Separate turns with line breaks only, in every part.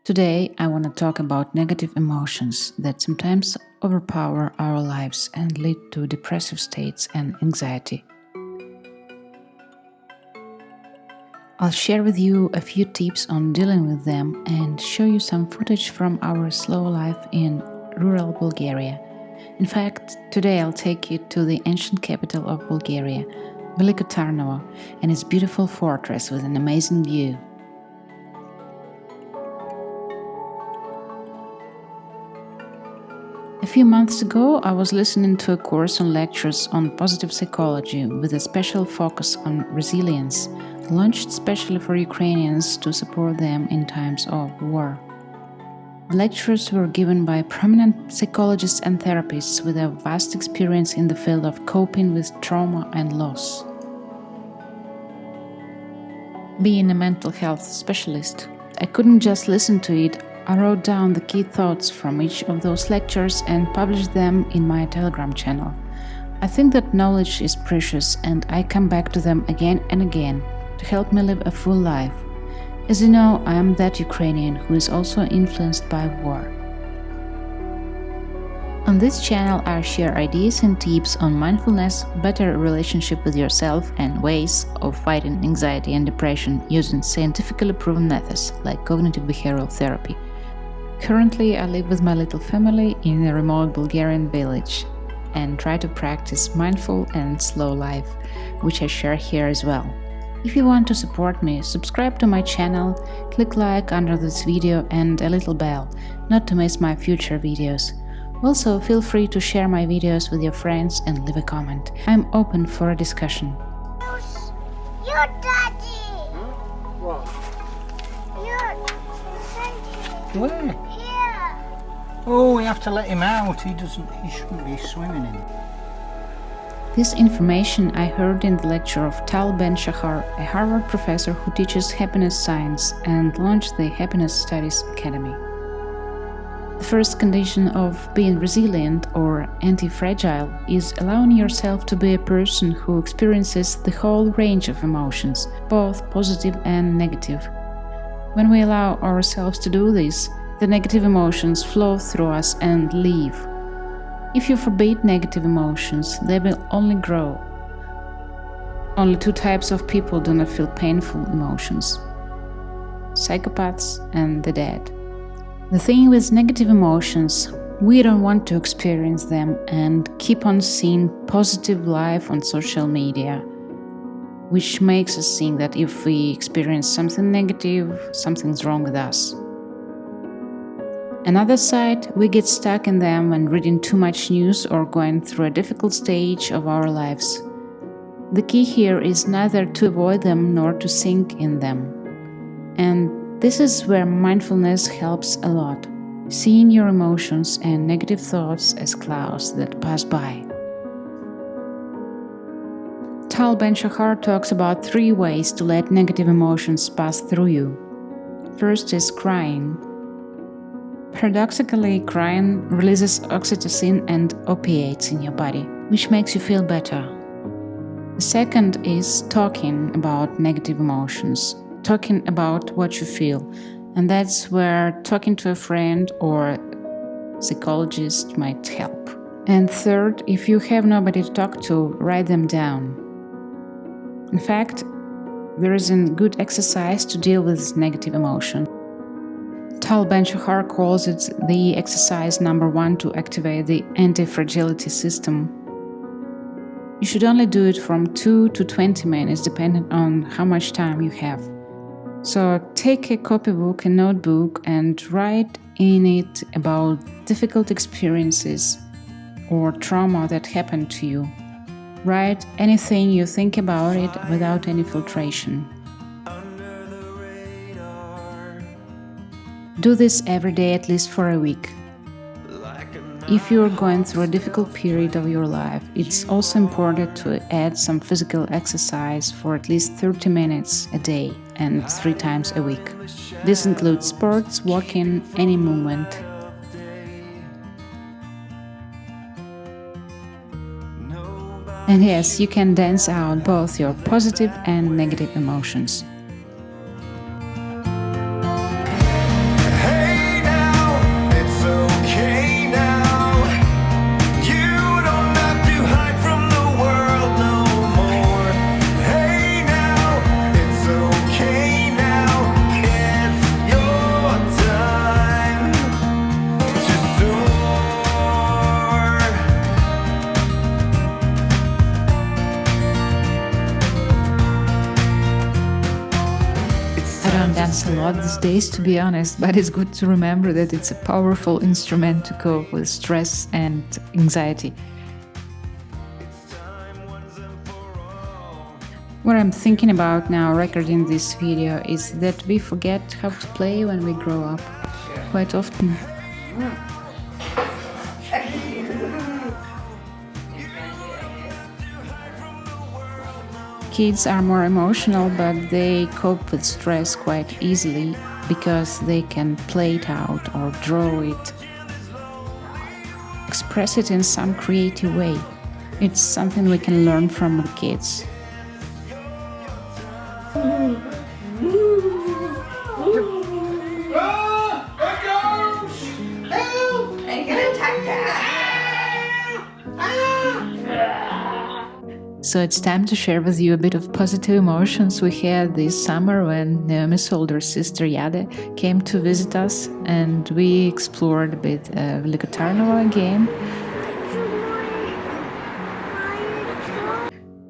Today, I want to talk about negative emotions that sometimes overpower our lives and lead to depressive states and anxiety. I'll share with you a few tips on dealing with them and show you some footage from our slow life in rural Bulgaria. In fact, today I'll take you to the ancient capital of Bulgaria, Veliko Tarnovo, and its beautiful fortress with an amazing view. A few months ago, I was listening to a course on lectures on positive psychology with a special focus on resilience, launched specially for Ukrainians to support them in times of war. The lectures were given by prominent psychologists and therapists with a vast experience in the field of coping with trauma and loss. Being a mental health specialist, I couldn't just listen to it. I wrote down the key thoughts from each of those lectures and published them in my Telegram channel. I think that knowledge is precious and I come back to them again and again to help me live a full life. As you know, I am that Ukrainian who is also influenced by war. On this channel, I share ideas and tips on mindfulness, better relationship with yourself, and ways of fighting anxiety and depression using scientifically proven methods like cognitive behavioral therapy. Currently, I live with my little family in a remote Bulgarian village and try to practice mindful and slow life, which I share here as well. If you want to support me, subscribe to my channel, click like under this video and a little bell, not to miss my future videos. Also, feel free to share my videos with your friends and leave a comment. I'm open for a discussion.
Your daddy!
What?
Your daddy!
Where?
Here!
Oh, we have to let him out. He shouldn't be swimming in.
This information I heard in the lecture of Tal Ben Shahar, a Harvard professor who teaches happiness science and launched the Happiness Studies Academy. The first condition of being resilient or anti-fragile is allowing yourself to be a person who experiences the whole range of emotions, both positive and negative. When we allow ourselves to do this, the negative emotions flow through us and leave. If you forbid negative emotions, they will only grow. Only two types of people do not feel painful emotions: psychopaths and the dead. The thing with negative emotions, we don't want to experience them and keep on seeing positive life on social media, which makes us think that if we experience something negative, something's wrong with us. Another side, we get stuck in them when reading too much news or going through a difficult stage of our lives. The key here is neither to avoid them nor to sink in them. And this is where mindfulness helps a lot, seeing your emotions and negative thoughts as clouds that pass by. Tal Ben Shahar talks about 3 ways to let negative emotions pass through you. First is crying. Paradoxically, crying releases oxytocin and opiates in your body, which makes you feel better. The second is talking about negative emotions, talking about what you feel, and that's where talking to a friend or psychologist might help. And third, if you have nobody to talk to, write them down. In fact, there is a good exercise to deal with negative emotion. Tal Ben Shahar calls it the exercise number 1 to activate the anti-fragility system. You should only do it from 2 to 20 minutes, depending on how much time you have. So take a copybook, a notebook, and write in it about difficult experiences or trauma that happened to you. Write anything you think about it without any filtration. Do this every day at least for a week. If you're going through a difficult period of your life, it's also important to add some physical exercise for at least 30 minutes a day and 3 times a week. This includes sports, walking, any movement. And yes, you can dance out both your positive and negative emotions.
Hey!
happens a lot these days, to be honest, but it's good to remember that it's a powerful instrument to cope with stress and anxiety. What I'm thinking about now recording this video is that we forget how to play when we grow up, quite often. Kids are more emotional, but they cope with stress quite easily because they can play it out or draw it, express it in some creative way. It's something we can learn from the kids. So it's time to share with you a bit of positive emotions we had this summer when Naomi's older sister Jade came to visit us, and we explored a bit Veliko Tarnovo again.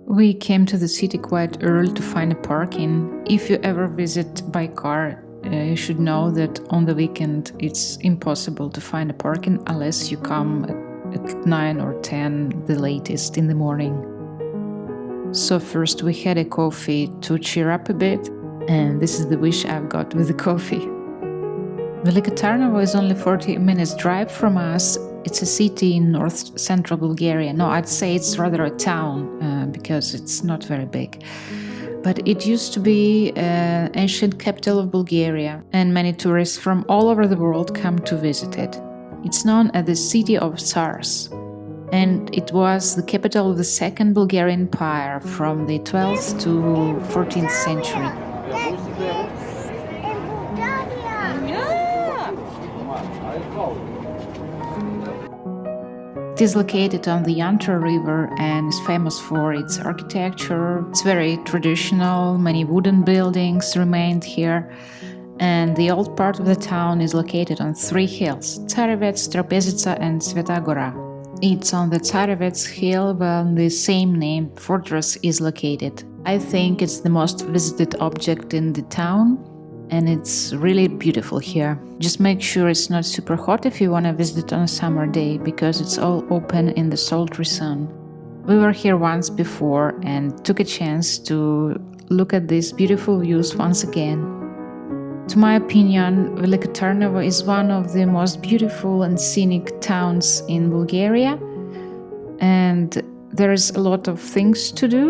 We came to the city quite early to find a parking. If you ever visit by car, you should know that on the weekend it's impossible to find a parking unless you come at 9 or 10, the latest, in the morning. So first we had a coffee to cheer up a bit, and this is the wish I've got with the coffee. Veliko Tarnovo is only 40 minutes drive from us. It's a city in north-central Bulgaria. No, I'd say it's rather a town because it's not very big. But it used to be an ancient capital of Bulgaria, and many tourists from all over the world come to visit it. It's known as the City of Tsars, and it was the capital of the Second Bulgarian Empire from the 12th to 14th century. It is located on the Yantra River and is famous for its architecture. It's very traditional, many wooden buildings remained here, and the old part of the town is located on 3 hills: Tsarevets, Trapezitsa and Sveta Gora. It's on the Tsarevets hill where the same name fortress is located. I think it's the most visited object in the town, and it's really beautiful here. Just make sure it's not super hot if you want to visit on a summer day, because it's all open in the sultry sun. We were here once before and took a chance to look at these beautiful views once again. To my opinion, Veliko Tarnovo is one of the most beautiful and scenic towns in Bulgaria, and there is a lot of things to do.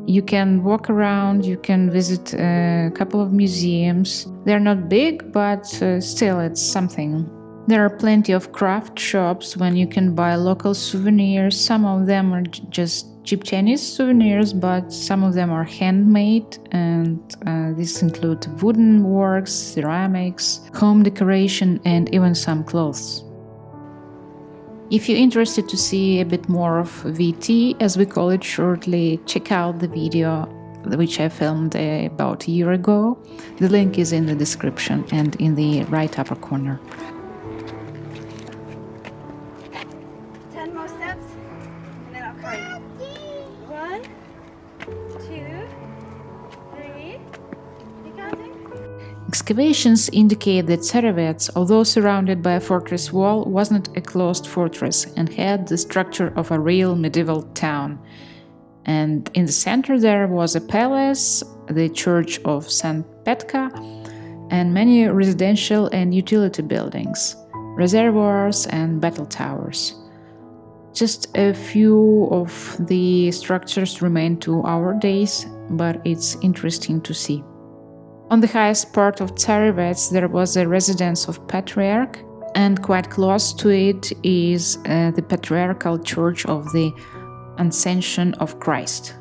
You can walk around, you can visit a couple of museums. They're not big, but still it's something. There are plenty of craft shops when you can buy local souvenirs. Some of them are just cheap Chinese souvenirs, but some of them are handmade, and these include wooden works, ceramics, home decoration, and even some clothes. If you're interested to see a bit more of VT, as we call it shortly, check out the video which I filmed about a year ago. The link is in the description and in the right upper corner.
10 more steps, and then I'll count. 1, 2, 3. You counting?
Excavations indicate that Tsarevets, although surrounded by a fortress wall, was not a closed fortress and had the structure of a real medieval town. And in the center there was a palace, the church of St. Petka, and many residential and utility buildings, reservoirs and battle towers. Just a few of the structures remain to our days, but it's interesting to see. On the highest part of Tsarevets there was a residence of Patriarch, and quite close to it is the Patriarchal Church of the Ascension of Christ.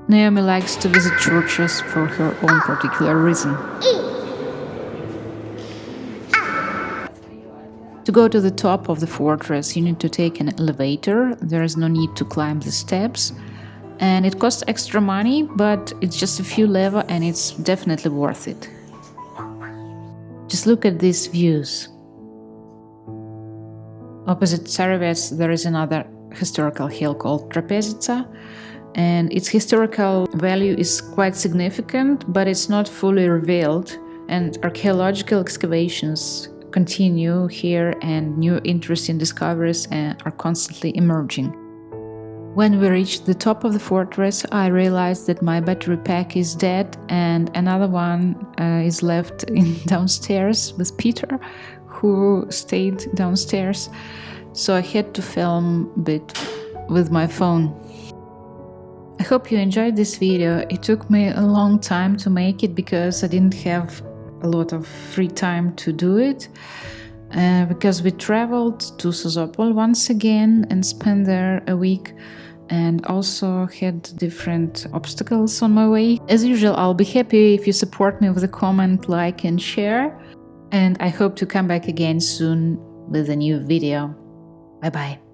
Naomi likes to visit churches for her own particular reason. To go to the top of the fortress, you need to take an elevator. There is no need to climb the steps, and it costs extra money, but it's just a few levels and it's definitely worth it. Just look at these views. Opposite Tsarevets there is another historical hill called Trapezitsa, and its historical value is quite significant, but it's not fully revealed, and archaeological excavations continue here and new interesting discoveries are constantly emerging. When we reached the top of the fortress, I realized that my battery pack is dead and another one is left downstairs with Peter, who stayed downstairs. So I had to film a bit with my phone. I hope you enjoyed this video. It took me a long time to make it because I didn't have a lot of free time to do it. Because we traveled to Sozopol once again and spent there a week, and also had different obstacles on my way. As usual, I'll be happy if you support me with a comment, like and share, and I hope to come back again soon with a new video. Bye bye.